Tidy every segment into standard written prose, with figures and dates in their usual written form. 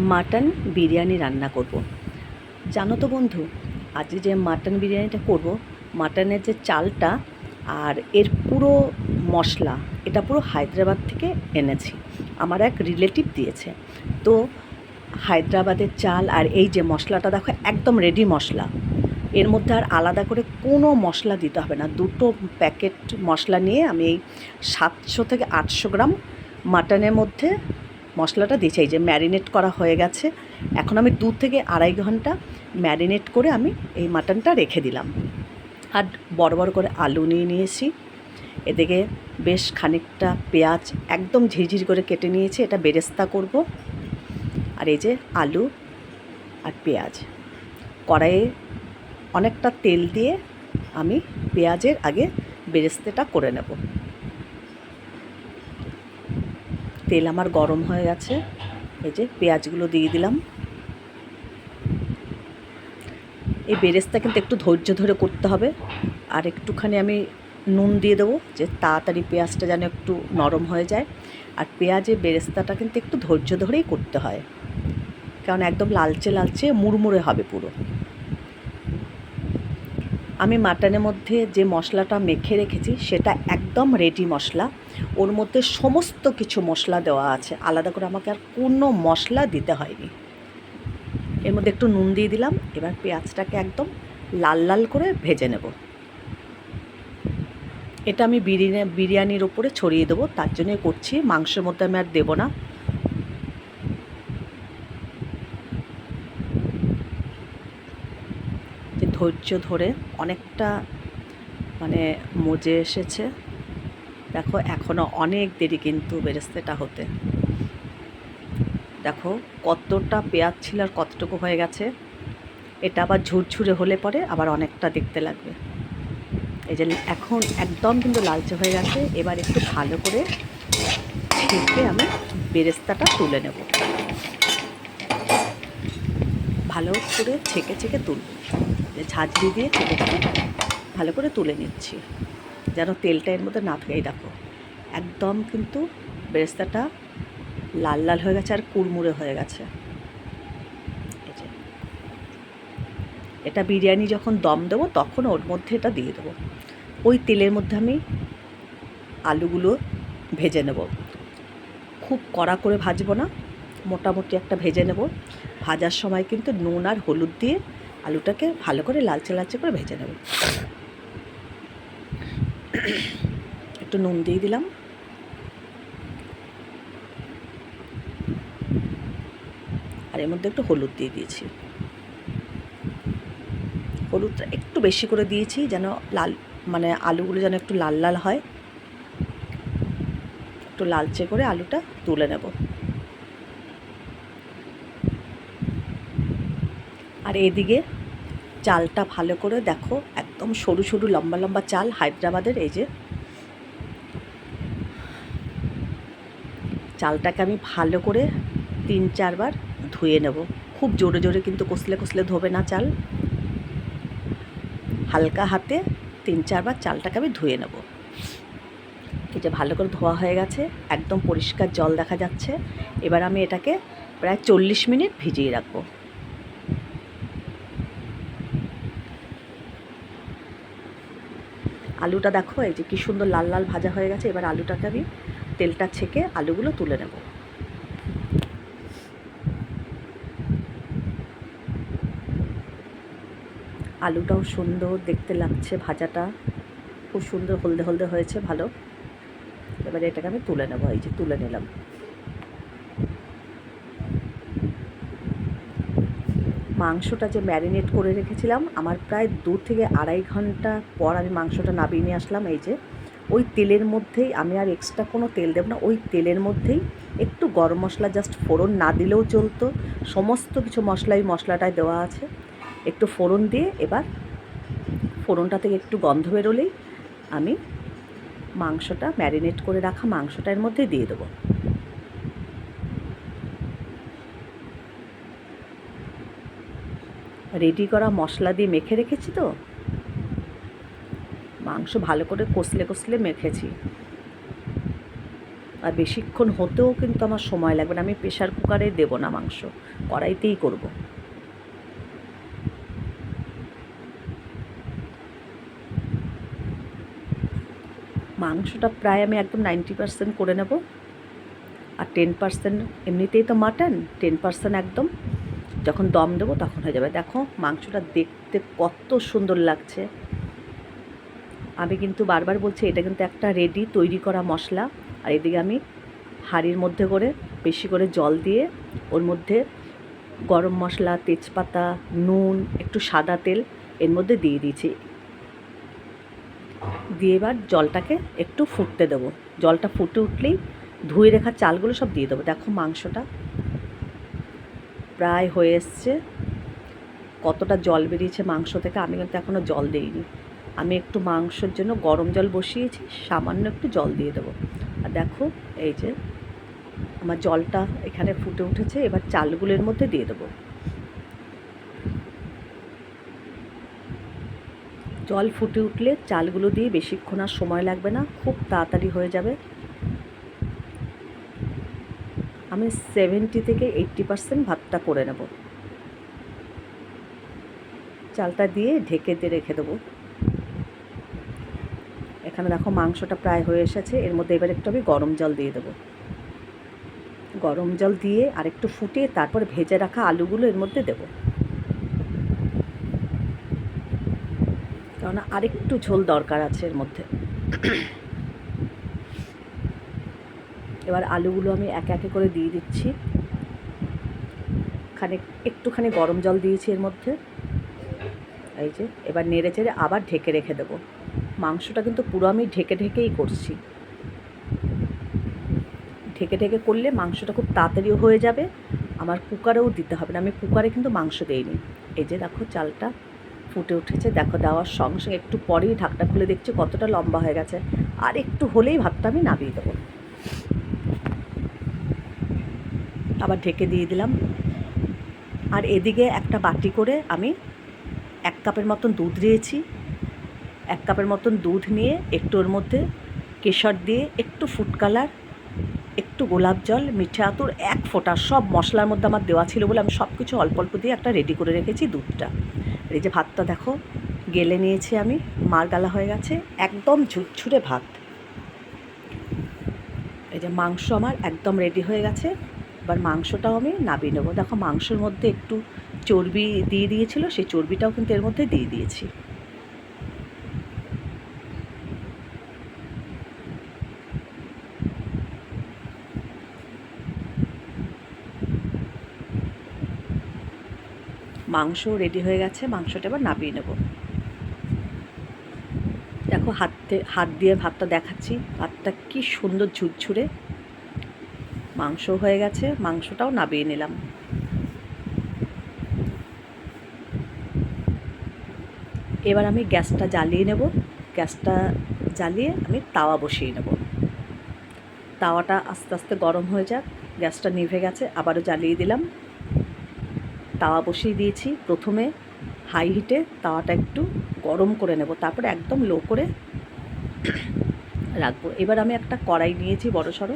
Mutton biryani রান্না করব। জানো তো বন্ধু, আজকে যে মাটন বিরিয়ানিটা করব, মাটনের যে চালটা আর এর পুরো মশলা, এটা পুরো হায়দ্রাবাদ থেকে এনেছি। আমার এক রিলেটিভ দিয়েছে। তো হায়দ্রাবাদের চাল আর এই যে মশলাটা দেখো, একদম রেডি মশলা। এর মধ্যে আর আলাদা করে কোনো মশলা দিতে হবে না। দুটো প্যাকেট মশলা নিয়ে আমি এই 700 থেকে 800 গ্রাম মাটনের মধ্যে মশলাটা দিয়েছি। এই যে ম্যারিনেট করা হয়ে গেছে। এখন আমি 2 থেকে আড়াই ঘন্টা ম্যারিনেট করে আমি এই মাটনটা রেখে দিলাম। আর বড় বড় করে আলু নিয়ে নিয়েছি। এদিকে বেশ খানিকটা পেঁয়াজ একদম ঝিরঝির করে কেটে নিয়েছি, এটা বেরেস্তা করব। আর এই যে আলু আর পেঁয়াজ, কড়াইয়ে অনেকটা তেল দিয়ে আমি পেঁয়াজের আগে বেরেস্তাটা করে নেব। তেল আমার গরম হয়ে গেছে, এই যে পেঁয়াজগুলো দিয়ে দিলাম। এই বেরেস্তা কিন্তু একটু ধৈর্য ধরে করতে হবে। আর একটুখানি আমি নুন দিয়ে দেবো, যে তাড়াতাড়ি পেঁয়াজটা যেন একটু নরম হয়ে যায়। আর পেঁয়াজের বেরেস্তাটা কিন্তু একটু ধৈর্য ধরেই করতে হয়, কারণ একদম লালচে লালচে মুড়মুড়ে হবে পুরো। আমি মাটনের মধ্যে যে মশলাটা মেখে রেখেছি সেটা একদম রেডি মশলা। ওর মধ্যে সমস্ত কিছু মশলা দেওয়া আছে, আলাদা করে আমাকে আর কোনো মশলা দিতে হয়নি। এর মধ্যে একটু নুন দিয়ে দিলাম। এবার পেঁয়াজটাকে একদম লাল লাল করে ভেজে নেব। এটা আমি বিরিয়ানির ওপরে ছড়িয়ে দেবো, তার জন্যই করছি। মাংসের মধ্যে আমি আর দেবো না। যে ধৈর্য ধরে অনেকটা মজে এসেছে। দেখো এখনও অনেক দেরি কিন্তু বেরেস্তাটা হতে। দেখো কতটা পেঁয়াজ ছিল আর কতটুকু হয়ে গেছে। এটা আবার ঝুরঝুরে হলে পরে আবার অনেকটা দেখতে লাগবে। এই যে এখন একদম কিন্তু লালচে হয়ে গেছে। এবার একটু ভালো করে ছেঁকে আমি বেরেস্তাটা তুলে নেব। ভালো করে ছেঁকে ছেঁকে তুলব, ঝাঁঝরি দিয়ে ছেঁকে ছেঁকে ভালো করে তুলে নিচ্ছি, যেন তেলটা এর মধ্যে না থাকে। দেখো একদম কিন্তু বেরেস্তাটা লাল লাল হয়ে গেছে আর কুড়মুড়ে হয়ে গেছে। এই যে এটা বিরিয়ানি যখন দম দেবো তখন ওর মধ্যে এটা দিয়ে দেবো। ওই তেলের মধ্যে আমি আলুগুলো ভেজে নেব। খুব কড়া করে ভাজবো না, মোটামুটি একটা ভেজে নেব। ভাজার সময় কিন্তু নুন আর হলুদ দিয়ে আলুটাকে ভালো করে লালচে লালচে করে ভেজে নেব। একটু নুন দিয়ে দিলাম। আর এর মধ্যে একটু হলুদ দিয়ে দিয়েছি। হলুদটা একটু বেশি করে দিয়েছি, যেন লাল আলুগুলো যেন একটু লাল লাল হয়। একটু লালচে করে আলুটা তুলে নেব। আর এদিকে চালটা ভালো করে দেখো, একদম সরু সরু লম্বা লম্বা চাল হায়দ্রাবাদের। এই যে চালটাকে আমি ভালো করে 3-4 বার ধুয়ে নেব। খুব জোরে জোরে কিন্তু কষলে কষলে ধোবে না চাল, হালকা হাতে 3-4 বার চালটাকে আমি ধুয়ে নেব। এই যে ভালো করে ধোয়া হয়ে গেছে, একদম পরিষ্কার জল দেখা যাচ্ছে। এবার আমি এটাকে প্রায় 40 মিনিট ভিজিয়ে রাখবো। আলুটা দেখো, এই যে কি সুন্দর লাল লাল ভাজা হয়ে গেছে। এবার আলুটাকে আমি তেলটা ছেঁকে আলুগুলো তুলে নেব। আলুটাও সুন্দর দেখতে লাগছে, ভাজাটা খুব সুন্দর হলদে হলদে হয়েছে, ভালো। এবারে এটাকে আমি তুলে নেব। এই যে তুলে নিলাম। মাংসটা যে ম্যারিনেট করে রেখেছিলাম, আমার প্রায় 2 থেকে আড়াই ঘন্টা পর আমি মাংসটা নামিয়ে নিয়ে আসলাম। এই যে ওই তেলের মধ্যেই, আমি আর এক্সট্রা কোনো তেল দেব না, ওই তেলের মধ্যেই একটু গরম মশলা জাস্ট ফোড়ন না দিলেও চলতো। সমস্ত কিছু মশলাটায় দেওয়া আছে। একটু ফোড়ন দিয়ে এবার ফোড়নটা থেকে একটু গন্ধ বেরোলেই আমি মাংসটা, ম্যারিনেট করে রাখা মাংসটা এর মধ্যে দিয়ে দেবো। রেডি করা মশলা দিয়ে মেখে রেখেছি তো, মাংস ভালো করে কষলে কষলে মেখেছি। আর বেশিক্ষণ হতেও কিন্তু আমার সময় লাগবে না। আমি প্রেশার কুকারে দেবো না মাংস, কড়াইতেই করব। মাংসটা প্রায় আমি একদম 90% করে নেব। আর 10% এমনিতেই তো মাটন, 10% একদম যখন দম দেবো তখন হয়ে যাবে। দেখো মাংসটা দেখতে কত সুন্দর লাগছে। আমি কিন্তু বারবার বলছি এটা কিন্তু একটা রেডি তৈরি করা মশলা। আর এদিকে আমি হাঁড়ির মধ্যে করে বেশি করে জল দিয়ে ওর মধ্যে গরম মশলা, তেজপাতা, নুন, একটু সাদা তেল এর মধ্যে দিয়ে দিয়েছি। দিয়ে এবার জলটাকে একটু ফুটতে দেবো। জলটা ফুটে উঠলেই ধুয়ে রাখা চালগুলো সব দিয়ে দেবো। দেখো মাংসটা প্রায় হয়ে এসছে। কতটা জল বেরিয়েছে মাংস থেকে, আমি কিন্তু এখনও জল দিইনি। আমি একটু মাংসের জন্য গরম জল বসিয়েছি, সামান্য একটু জল দিয়ে দেবো। আর দেখো এই যে আমার জলটা এখানে ফুটে উঠেছে, এবার চালগুলোর মধ্যে দিয়ে দেবো। জল ফুটে উঠলে চালগুলো দিয়ে বেশিক্ষণ আর সময় লাগবে না, খুব তাড়াতাড়ি হয়ে যাবে। আমি 70 থেকে 80% ভাতটা করে নেব। চালটা দিয়ে ঢেকে দিয়ে রেখে দেবো। এখানে দেখো মাংসটা প্রায় হয়ে এসেছে। এর মধ্যে এবার একটু আমি গরম জল দিয়ে দেবো। গরম জল দিয়ে আরেকটু ফুটিয়ে তারপর ভেজে রাখা আলুগুলো এর মধ্যে দেবো, কারণ আরেকটু ঝোল দরকার আছে এর মধ্যে। এবার আলুগুলো আমি একে একে করে দিয়ে দিচ্ছি। একটুখানি গরম জল দিয়েছি এর মধ্যে। এই যে এবার নেড়ে চেড়ে আবার ঢেকে রেখে দেবো। মাংসটা কিন্তু পুরো আমি ঢেকে ঢেকেই করছি। ঢেকে ঢেকে করলে মাংসটা খুব তাড়াতাড়িও হয়ে যাবে, আমার কুকারেও দিতে হবে না। আমি কুকারে কিন্তু মাংস দিইনি। এই যে দেখো চালটা ফুটে উঠেছে। দেখো দেওয়ার সঙ্গে সঙ্গে একটু পরেই ঢাকটা খুলে দেখছি কতটা লম্বা হয়ে গেছে। আর একটু হলেই ভাতটা আমি নামিয়ে দেবো। আবার ঢেকে দিয়ে দিলাম। আর এদিকে একটা বাটি করে আমি 1 কাপের মতন দুধ দিয়েছি। 1 কাপের মতন দুধ নিয়ে একটু ওর মধ্যে কেশর দিয়ে, একটু ফুড কালার, একটু গোলাপ জল, মিঠে আতর, 1 ফোঁটা, সব মশলার মধ্যে আমার দেওয়া ছিল বলে আমি সব কিছু অল্প অল্প দিয়ে একটা রেডি করে রেখেছি দুধটা। এই যে ভাতটা দেখো গেলে নিয়েছি আমি, মার গালা হয়ে গেছে, একদম ঝুরঝুরে ভাত। এই যে মাংস আমার একদম রেডি হয়ে গেছে। এবার মাংসটাও আমি নামিয়ে নেবো। দেখো মাংসের মধ্যে একটু চর্বি দিয়ে দিয়েছিল, সেই চর্বিটাও কিন্তু এর মধ্যে দিয়ে দিয়েছি। মাংস রেডি হয়ে গেছে, মাংসটা এবার নামিয়ে নেব। দেখো হাত দিয়ে ভাতটা দেখাচ্ছি, ভাতটা কি সুন্দর ঝুরঝুরে। মাংস হয়ে গেছে, মাংসটাও নামিয়ে নিলাম। এবার আমি গ্যাসটা জ্বালিয়ে নেব। গ্যাসটা জ্বালিয়ে আমি তাওয়া বসিয়ে নেব। তাওয়াটা আস্তে আস্তে গরম হয়ে যাক। গ্যাসটা নিভে গেছে, আবারও জ্বালিয়ে দিলাম। তাওয়া বসিয়ে দিয়েছি। প্রথমে হাই হিটে তাওয়াটা একটু গরম করে নেব, তারপরে একদম লো করে রাখবো। এবার আমি একটা কড়াই নিয়েছি বড়সড়।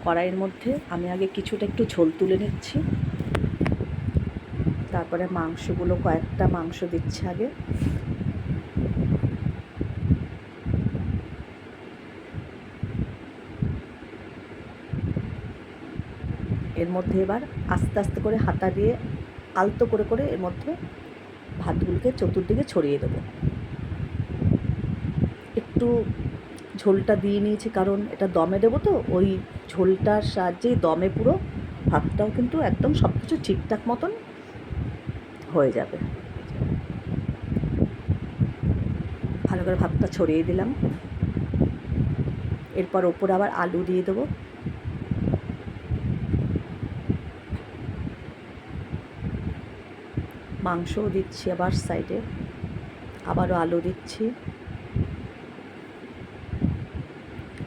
কড়াইয়ের মধ্যে আমি আগে কিছুটা একটু ঝোল তুলে নিচ্ছি, তারপরে মাংসগুলো, কয়েকটা মাংস দিচ্ছি আগে। এর মধ্যে এবার আস্তে আস্তে করে হাতা দিয়ে আলতো করে করে এর মধ্যে ভাতগুলোকে চতুর্দিকে ছড়িয়ে দেবো। একটু ঝোলটা দিয়ে নিয়েছি, কারণ এটা দমে দেবো তো, ওই ঝোলটার সাহায্যেই দমে পুরো ভাতটাও কিন্তু একদম সব কিছু ঠিকঠাক মতন হয়ে যাবে। ভালো করে ভাতটা ছড়িয়ে দিলাম। এরপর ওপরে আবার আলু দিয়ে দেবো। মাংসও দিচ্ছি আবার সাইডে, আবারও আলু দিচ্ছি,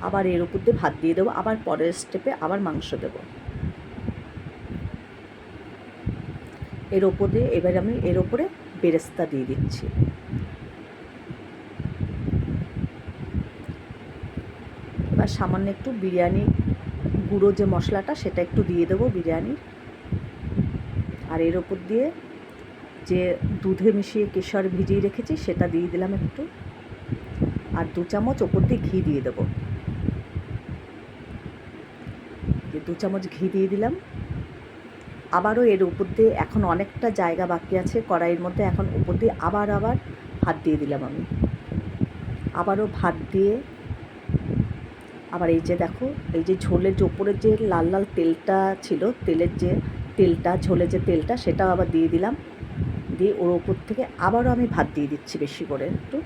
আবার এর উপর দিয়ে ভাত দিয়ে দেবো, আবার পরের স্টেপে আবার মাংস দেবো। এর ওপর দিয়ে এবার আমি এর ওপরে বেরেস্তা দিয়ে দিচ্ছি। আর সামান্য একটু বিরিয়ানি গুঁড়ো যে মশলাটা সেটা একটু দিয়ে দেবো বিরিয়ানির। আর এর ওপর দিয়ে যে দুধে মিশিয়ে কেশর ভিজিয়ে রেখেছি সেটা দিয়ে দিলাম একটু, আর 2 চামচ ওপর দিয়ে ঘি দিয়ে দেবো। 2 চামচ ঘি দিয়ে দিলাম। আবারও এর উপর দিয়ে এখন অনেকটা জায়গা বাকি আছে কড়াইয়ের মধ্যে, এখন উপর দিয়ে আবার ভাত দিয়ে দিলাম আমি। আবারও ভাত দিয়ে আবার এই যে দেখো, এই যে ঝোলের যে ওপরের যে লাল লাল তেলটা ছিল, তেলের যে তেলটা, ঝোলের যে তেলটা, সেটাও আবার দিয়ে দিলাম। দিয়ে ওর ওপর থেকে আবারও আমি ভাত দিয়ে দিচ্ছি বেশি করে একটু।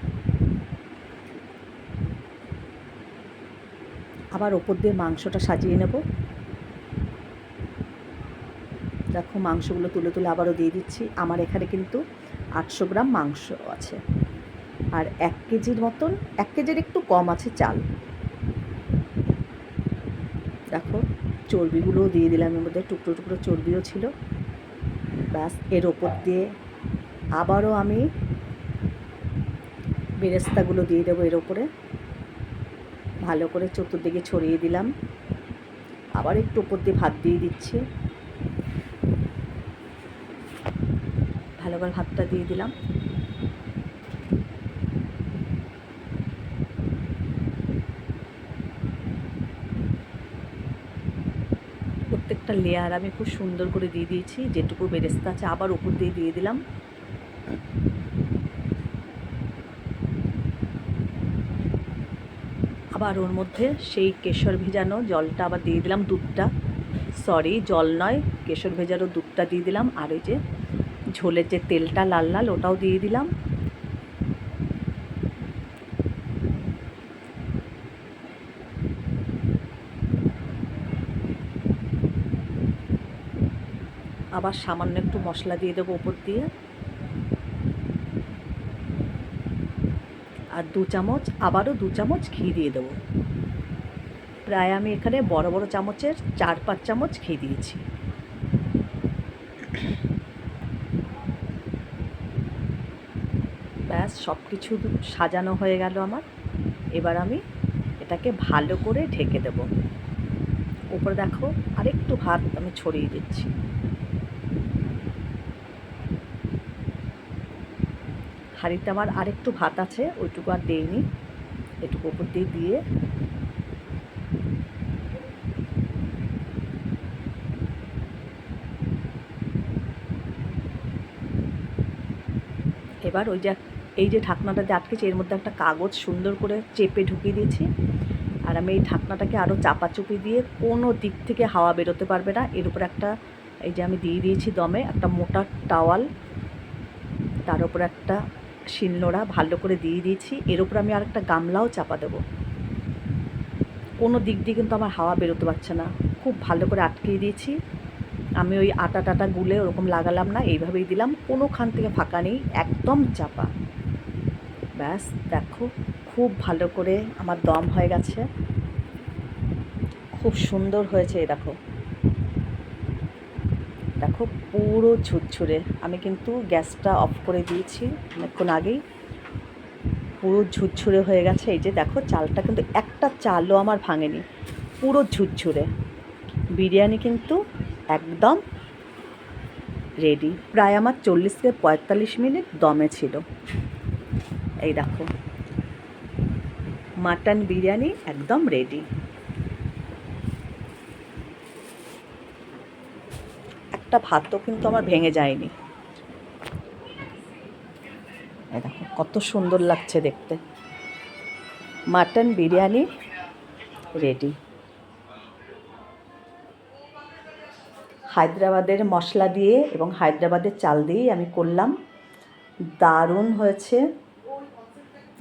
আবার ওপর দিয়ে মাংসটা সাজিয়ে নেব। দেখো মাংসগুলো তুলে তুলে আবারও দিয়ে দিচ্ছি। আমার এখানে কিন্তু 800 গ্রাম মাংস আছে, আর 1 কেজির মতন, 1 কেজির একটু কম আছে চাল। দেখো চর্বিগুলোও দিয়ে দিলাম এর মধ্যে, টুকরো টুকরো চর্বিও ছিল। ব্যাস, এর ওপর দিয়ে আবারও আমি বেরেস্তাগুলো দিয়ে দেবো এর ওপরে, ভালো করে চতুর্দিকে ছড়িয়ে দিলাম। আবার একটু ওপর দিয়ে ভাত দিয়ে দিচ্ছি, ভালো করে ভাতটা দিয়ে দিলাম। প্রত্যেকটা লেয়ার আমি খুব সুন্দর করে দিয়ে দিয়েছি, যেটুকু বেরেস্তা আছে আবার উপর দিয়ে দিলাম। আবার ওর মধ্যে সেই কেশর ভেজানো জলটা আবার দিয়ে দিলাম, দুধটা, সরি জল নয়, কেশর ভেজানো দুধটা দিয়ে দিলাম। আর ওই যে ঝোলের যে তেলটা লাল লাল ওটাও দিয়ে দিলাম। আবার সামান্য একটু মশলা দিয়ে দেবো ওপর দিয়ে, আর 2 চামচ, আবারও 2 চামচ ঘি দিয়ে দেবো। প্রায় আমি এখানে বড় বড় চামচের 4-5 চামচ ঘি দিয়েছি। ব্যাস, সব কিছু সাজানো হয়ে গেল আমার। এবার আমি এটাকে ভালো করে ঢেকে দেব। উপরে দেখো আরেকটু ভাত আমি ছড়িয়ে দিচ্ছি। হাঁড়িতে আমার আরেকটু ভাত আছে, ওইটুকু আর দেইনি, এটুকু উপর দিয়ে এবার এই যে ঢাকনাটা দিয়ে আটকেছি, এর মধ্যে একটা কাগজ সুন্দর করে চেপে ঢুকিয়ে দিয়েছি। আর আমি এই ঢাকনাটাকে আরও চাপাচুপি দিয়ে কোনো দিক থেকে হাওয়া বেরোতে পারবে না। এর উপরে একটা, এই যে আমি দিয়ে দিয়েছি দমে একটা মোটা টাওয়াল, তার উপরে একটা শিলনোড়া ভালো করে দিয়ে দিয়েছি। এর উপরে আমি আরেকটা গামলাও চাপা দেবো। কোনো দিক দিয়ে কিন্তু আমার হাওয়া বেরোতে পারছে না, খুব ভালো করে আটকিয়ে দিয়েছি। আমি ওই আটা টাটা গুলে ওরকম লাগালাম না, এইভাবেই দিলাম, কোনোখান থেকে ফাঁকা নেই, একদম চাপা। ব্যাস দেখো, খুব ভালো করে আমার দম হয়ে গেছে, খুব সুন্দর হয়েছে। দেখো দেখো পুরো ঝুরঝুরে। আমি কিন্তু গ্যাসটা অফ করে দিয়েছি অনেকক্ষণ আগেই, পুরো ঝুরঝুরে হয়ে গেছে। এই যে দেখো চালটা কিন্তু একটা চালও আমার ভাঙেনি, পুরো ঝুরঝুরে। বিরিয়ানি কিন্তু একদম রেডি। প্রায় আমার 40 থেকে 45 মিনিট দমে ছিল। এই দেখো মাটন বিরিয়ানি একদম রেডি। একটা ভাতও কিন্তু আমার ভেঙে যায়নি। এই দেখো কত সুন্দর লাগছে দেখতে। Mutton biryani ready. হায়দ্রাবাদের মশলা দিয়ে এবং হায়দ্রাবাদের চাল দিয়েই আমি করলাম, দারুণ হয়েছে।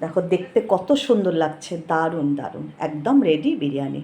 দেখো দেখতে কত সুন্দর লাগছে, দারুণ দারুণ, একদম রেডি বিরিয়ানি।